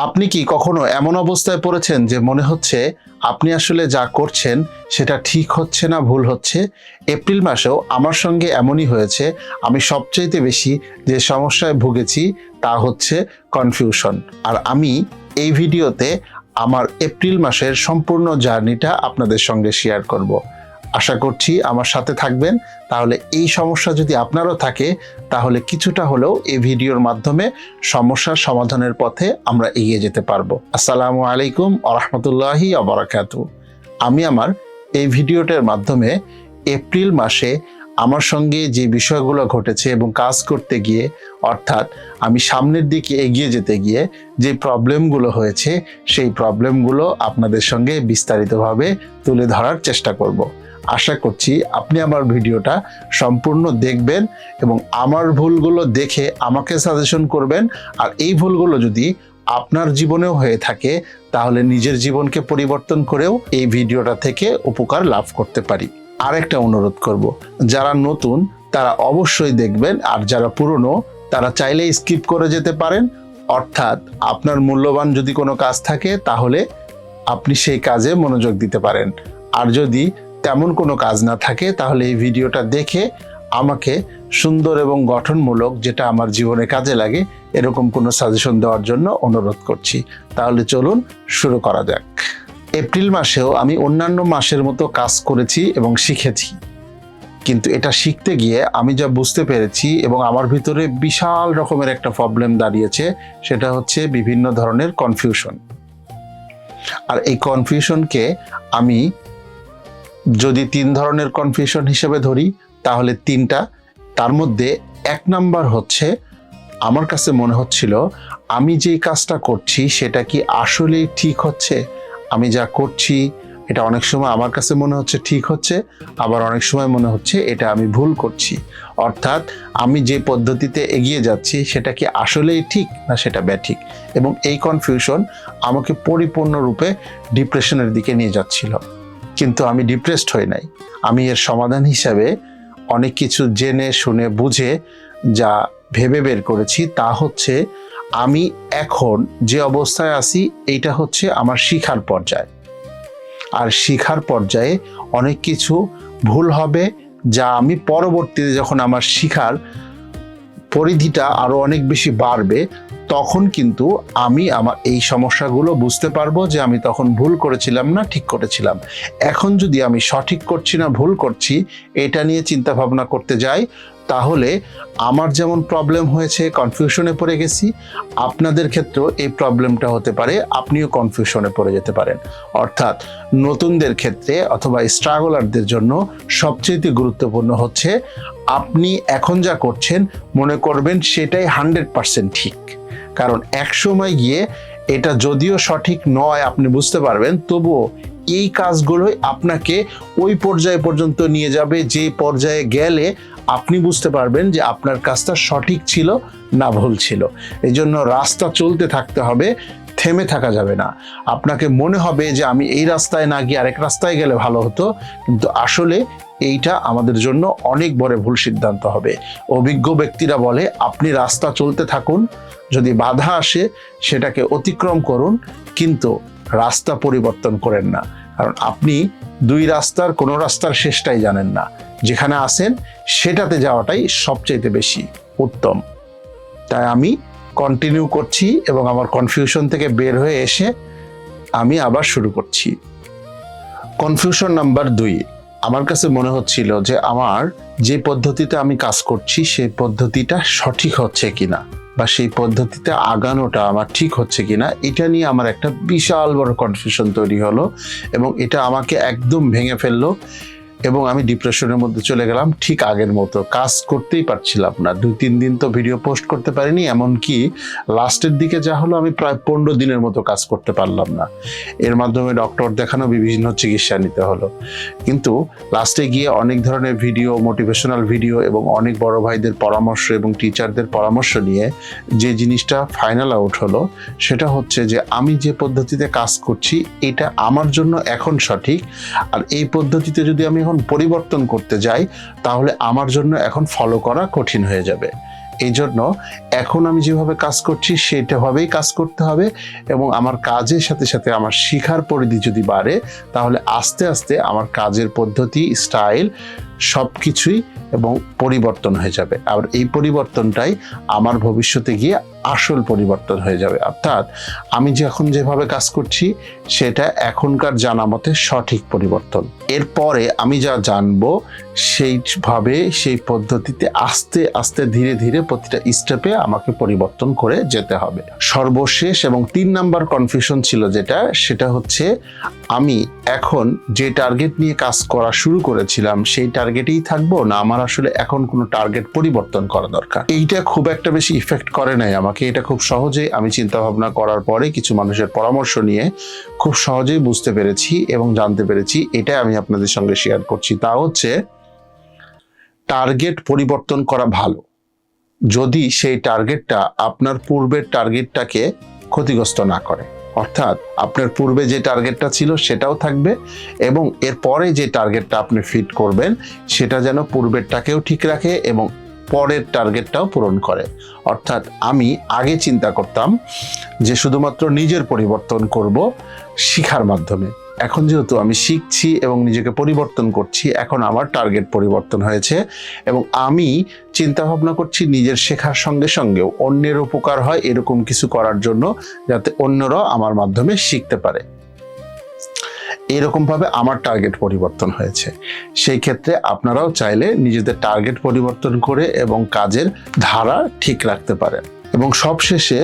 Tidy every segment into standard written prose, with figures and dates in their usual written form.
আপনি কি কখনো এমন অবস্থায় পড়েছেন যে মনে হচ্ছে আপনি আসলে যা করছেন সেটা ঠিক হচ্ছে না ভুল হচ্ছে? এপ্রিল মাসেও আমার সঙ্গে এমনই হয়েছে। আমি সবচাইতে বেশি যে সমস্যায় ভুগেছি তা হচ্ছে কনফিউশন। আর আমি এই ভিডিওতে আমার এপ্রিল মাসের সম্পূর্ণ জার্নিটা আপনাদের সঙ্গে শেয়ার করব। আশা করছি আমার সাথে থাকবেন। তাহলে এই সমস্যা যদি আপনারও থাকে তাহলে কিছুটা হলেও এই ভিডিওর মাধ্যমে সমস্যার সমাধানের পথে আমরা এগিয়ে যেতে পারবো। আসসালামু আলাইকুম ওয়া রাহমাতুল্লাহি ওয়া বারাকাতুহু। আমি আমার এই ভিডিওটার মাধ্যমে এপ্রিল মাসে আমার সঙ্গে যে বিষয়গুলো ঘটেছে এবং কাজ করতে গিয়ে, অর্থাৎ আমি সামনের দিকে এগিয়ে যেতে গিয়ে যে প্রবলেমগুলো হয়েছে সেই প্রবলেমগুলো আপনাদের সঙ্গে বিস্তারিতভাবে তুলে ধরার চেষ্টা করব। আশা করছি আপনি আমার ভিডিওটা সম্পূর্ণ দেখবেন এবং আমার ভুলগুলো দেখে আমাকে সাজেশন করবেন। আর এই ভুলগুলো যদি আপনার জীবনেও হয়ে থাকে তাহলে নিজের জীবনকে পরিবর্তন করেও এই ভিডিওটা থেকে উপকার লাভ করতে পারি। আরেকটা অনুরোধ করব, যারা নতুন তারা অবশ্যই দেখবেন, আর যারা পুরনো তারা চাইলেই স্কিপ করে যেতে পারেন। অর্থাৎ আপনার মূল্যবান যদি কোনো কাজ থাকে তাহলে আপনি সেই কাজে মনোযোগ দিতে পারেন, আর যদি তেমন কোনো কাজ না থাকে তাহলে এই ভিডিওটা দেখে আমাকে সুন্দর এবং গঠনমূলক, যেটা আমার জীবনে কাজে লাগে, এরকম কোনো সাজেশন দেওয়ার জন্য অনুরোধ করছি। তাহলে চলুন শুরু করা যাক। এপ্রিল মাসেও আমি অন্যান্য মাসের মতো কাজ করেছি এবং শিখেছি, কিন্তু এটা শিখতে গিয়ে আমি যা বুঝতে পেরেছি এবং আমার ভিতরে বিশাল রকমের একটা প্রবলেম দাঁড়িয়েছে, সেটা হচ্ছে বিভিন্ন ধরনের কনফিউশন। আর এই কনফিউশনকে আমি যদি 3 ধরনের কনফিউশন হিসেবে ধরি তাহলে 3টা। তার মধ্যে 1 নাম্বার হচ্ছে, আমার কাছে মনে হচ্ছিল আমি যেই কাজটা করছি সেটা কি আসলেই ঠিক হচ্ছে। আমি যা করছি এটা অনেক সময় আমার কাছে মনে হচ্ছে ঠিক হচ্ছে, আবার অনেক সময় মনে হচ্ছে এটা আমি ভুল করছি। অর্থাৎ আমি যে পদ্ধতিতে এগিয়ে যাচ্ছি সেটা কি আসলেই ঠিক না সেটা ব্যাঠিক। এবং এই কনফিউশন আমাকে পরিপূর্ণরূপে ডিপ্রেশনের দিকে নিয়ে যাচ্ছিল। কিন্তু আমি ডিপ্রেসড হই নাই। আমি এর সমাধান হিসাবে অনেক কিছু জেনে শুনে বুঝে যা ভেবে বের করেছি, তা হচ্ছে আমি এখন যে অবস্থায় আছি এইটা হচ্ছে আমার শিখার পর্যায়। আর শিখার পর্যায়ে অনেক কিছু ভুল হবে, যা আমি পরবর্তীতে যখন আমার শিখার পরিধিটা আরো অনেক বেশি বাড়বে তখন কিন্তু আমি আমার এই সমস্যাগুলো বুঝতে পারবো যে আমি তখন ভুল করেছিলাম না ঠিক করেছিলাম। এখন যদি আমি সঠিক করছি না ভুল করছি এটা নিয়ে চিন্তা ভাবনা করতে যাই তাহলে আমার যেমন প্রবলেম হয়েছে, কনফিউশনে পড়ে গেছি, আপনাদের ক্ষেত্রেও এই প্রবলেমটা হতে পারে, আপনিও কনফিউশনে পড়ে যেতে পারেন। অর্থাৎ নতুনদের ক্ষেত্রে অথবা স্ট্রাগলারদের জন্য সবচেয়ে গুরুত্বপূর্ণ হচ্ছে আপনি এখন যা করছেন মনে করবেন সেটাই 100% ঠিক। কারণ এক সময় গিয়ে এটা যদিও সঠিক নয় আপনি বুঝতে পারবেন, তবুও এই কাজগুলোই আপনাকে ওই পর্যায় পর্যন্ত নিয়ে যাবে যে পর্যায়ে গেলে আপনি বুঝতে পারবেন যে আপনার কাজটা সঠিক ছিল না ভুল ছিল। এই জন্য রাস্তা চলতে থাকতে হবে, থেমে থাকা যাবে না। আপনাকে মনে হবে যে আমি এই রাস্তায় না গিয়ে আরেক রাস্তায় গেলে ভালো হতো, কিন্তু আসলে এইটা আমাদের জন্য অনেক বড় ভুল সিদ্ধান্ত হবে। অভিজ্ঞ ব্যক্তিরা বলে আপনি রাস্তা চলতে থাকুন, যদি বাধা আসে সেটাকে অতিক্রম করুন, কিন্তু রাস্তা পরিবর্তন করেন না। কারণ আপনি দুই রাস্তার কোনো রাস্তার শেষটাই জানেন না, যেখানে আসেন সেটাতে যাওয়াটাই সবচেয়ে বেশি উত্তম। তাই আমি কন্টিনিউ করছি এবং আমার কনফিউশন থেকে বের হয়ে এসে আমি আবার শুরু করছি। কনফিউশন নাম্বার 2, আমার কাছে মনে হচ্ছিল যে আমার যে পদ্ধতিতে আমি কাজ করছি সেই পদ্ধতিটা সঠিক হচ্ছে কিনা, বা সেই পদ্ধতিতে আগানোটা আমার ঠিক হচ্ছে কিনা, এটা নিয়ে আমার একটা বিশাল বড় কনফিউশন তৈরি হলো এবং এটা আমাকে একদম ভেঙে ফেললো এবং আমি ডিপ্রেশনের মধ্যে চলে গেলাম। ঠিক আগের মতো কাজ করতেই পারছিলাম না। 2-3 দিন তো ভিডিও পোস্ট করতে পারিনি, এমনকি লাস্টের দিকে যা হলো আমি প্রায় 15 দিনের মতো কাজ করতে পারলাম না। এর মাধ্যমে ডক্টর দেখানো, বিভিন্ন চিকিৎসা নিতে হলো। কিন্তু লাস্টে গিয়ে অনেক ধরনের ভিডিও, মোটিভেশনাল ভিডিও এবং অনেক বড় ভাইদের পরামর্শ এবং টিচারদের পরামর্শ নিয়ে যে জিনিসটা ফাইনাল আউট হলো সেটা হচ্ছে যে আমি যে পদ্ধতিতে কাজ করছি এটা আমার জন্য এখন সঠিক, আর এই পদ্ধতিতে যদি আমি এখন পরিবর্তন করতে যাই তাহলে আমার জন্য এখন ফলো করা কঠিন হয়ে যাবে। এই জন্য এখন আমি যেভাবে কাজ করছি সেটাভাবেই কাজ করতে হবে, এবং আমার কাজের সাথে সাথে আমার শিখার পরিধি যদি বাড়ে তাহলে আস্তে আস্তে আমার কাজের পদ্ধতি, স্টাইল সব কিছুই এবং পরিবর্তন হয়ে যাবে। আর এই পরিবর্তনটাই আমার ভবিষ্যতে গিয়ে আসল পরিবর্তন হয়ে যাবে। অর্থাৎ আমি যখন যেভাবে কাজ করছি সেটা এখনকার জানা মতে সঠিক পরিবর্তন। এরপরে আমি যা জানবো সেইভাবে সেই পদ্ধতিতে আস্তে আস্তে ধীরে ধীরে প্রতিটা স্টেপে আমাকে পরিবর্তন করে যেতে হবে। সর্বশেষ এবং 3 নাম্বার কনফিউশন ছিল সেটা হচ্ছে আমি এখন যে টার্গেট নিয়ে কাজ করা শুরু করেছিলাম সেই টার্গেটেই থাকবো, না আমার আসলে এখন কোনো টার্গেট পরিবর্তন করা দরকার। এইটা খুব একটা বেশি ইফেক্ট করে নাই আমাকে। এটা খুব সহজেই আমি চিন্তা ভাবনা করার পরে কিছু মানুষের পরামর্শ নিয়ে খুব সহজেই বুঝতে পেরেছি এবং জানতে পেরেছি। এটা আমি আপনাদের সঙ্গে শেয়ার করছি। তা হচ্ছে টার্গেট পরিবর্তন করা ভালো যদি সেই টার্গেটটা আপনার পূর্বের টার্গেটটাকে ক্ষতিগ্রস্ত না করে। অর্থাৎ আপনার পূর্বে যে টার্গেটটা ছিল সেটাও থাকবে এবং এরপরে যে টার্গেটটা আপনি ফিট করবেন সেটা যেন পূর্বেরটাকেও ঠিক রাখে এবং পরের টার্গেটটাও পূরণ করে। অর্থাৎ আমি আগে চিন্তা করতাম যে শুধুমাত্র নিজের পরিবর্তন করব শিখার মাধ্যমে। এখন যেহেতু আমি শিখছি এবং নিজেকে পরিবর্তন করছি, এখন আমার টার্গেট পরিবর্তন হয়েছে এবং আমি চিন্তা ভাবনা করছি নিজের শেখার সঙ্গে সঙ্গেও অন্যের উপকার হয় এরকম কিছু করার জন্য, যাতে অন্যরাও আমার মাধ্যমে শিখতে পারে। এরকমভাবে আমার টার্গেট পরিবর্তন হয়েছে। সেই ক্ষেত্রে আপনারাও চাইলে নিজেদের টার্গেট পরিবর্তন করে এবং কাজের ধারা ঠিক রাখতে পারেন। এবং সবশেষে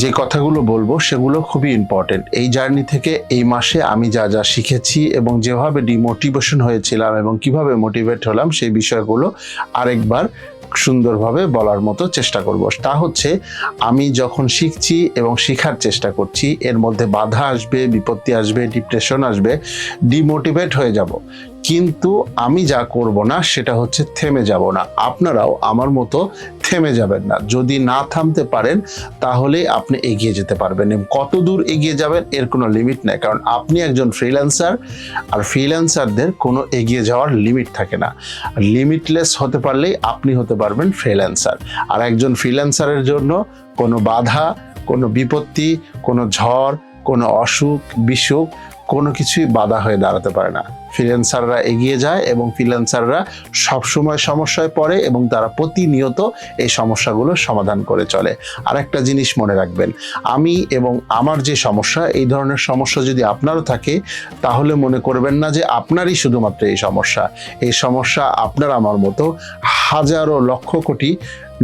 যে কথাগুলো বলবো সেগুলো খুবই ইম্পর্টেন্ট। এই জার্নি থেকে এই মাসে আমি যা যা শিখেছি এবং যেভাবে ডিমোটিভেশন হয়েছিলাম এবং কিভাবে মোটিভেট হলাম সেই বিষয়গুলো আরেকবার সুন্দরভাবে বলার মতো চেষ্টা করব। তা হচ্ছে আমি যখন শিখছি এবং শেখার চেষ্টা করছি এর মধ্যে বাধা আসবে, বিপত্তি আসবে, ডিপ্রেশন আসবে, ডিমোটিভেট হয়ে যাব, কিন্তু আমি যা করব না সেটা হচ্ছে থেমে যাব না। আপনারাও আমার মতো থেমে যাবেন না। যদি না থামতে পারেন তাহলে আপনি এগিয়ে যেতে পারবেন। এবং কত দূর এগিয়ে যাবেন এর কোনো লিমিট নেই, কারণ আপনি একজন ফ্রিল্যান্সার আর ফ্রিল্যান্সারদের কোনো এগিয়ে যাওয়ার লিমিট থাকে না। লিমিটলেস হতে পারলেই আপনি হতে পারবেন ফ্রিল্যান্সার। আর একজন ফ্রিল্যান্সারের জন্য কোনো বাধা, কোনো বিপত্তি, কোনো ঝড়, কোনো অসুখ বিসুখ কোনো কিছুই বাধা হয়ে দাঁড়াতে পারে না। ফ্রিল্যান্সাররা এগিয়ে যায় এবং ফ্রিল্যান্সাররা সবসময় সমস্যায় পড়ে এবং তারা প্রতিনিয়ত এই সমস্যাগুলোর সমাধান করে চলে। আর একটা জিনিস মনে রাখবেন, আমি এবং আমার যে সমস্যা, এই ধরনের সমস্যা যদি আপনারও থাকে তাহলে মনে করবেন না যে আপনারই শুধুমাত্র এই সমস্যা। এই সমস্যা আপনার আমার মতো হাজারো লক্ষ কোটি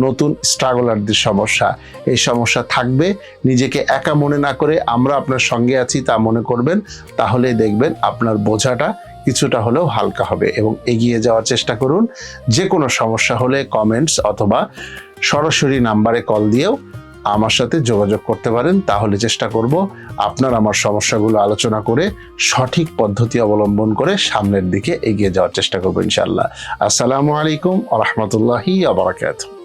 নতুন স্ট্রাগলারদের সমস্যা। এই সমস্যা থাকবে। নিজেকে একা মনে না করে আমরা আপনার সঙ্গে আছি তা মনে করবেন, তাহলেই দেখবেন আপনার বোঝাটা কিছুটা হলেও হালকা হবে এবং এগিয়ে যাওয়ার চেষ্টা করুন। যে কোনো সমস্যা হলে কমেন্টস অথবা সরাসরি নাম্বারে কল দিয়েও আমার সাথে যোগাযোগ করতে পারেন। তাহলে চেষ্টা করব আপনার আমার সমস্যাগুলো আলোচনা করে সঠিক পদ্ধতি অবলম্বন করে সামনের দিকে এগিয়ে যাওয়ার চেষ্টা করব ইনশাআল্লাহ। আসসালামু আলাইকুম ওয়া রাহমাতুল্লাহি ওয়া বারাকাতুহু।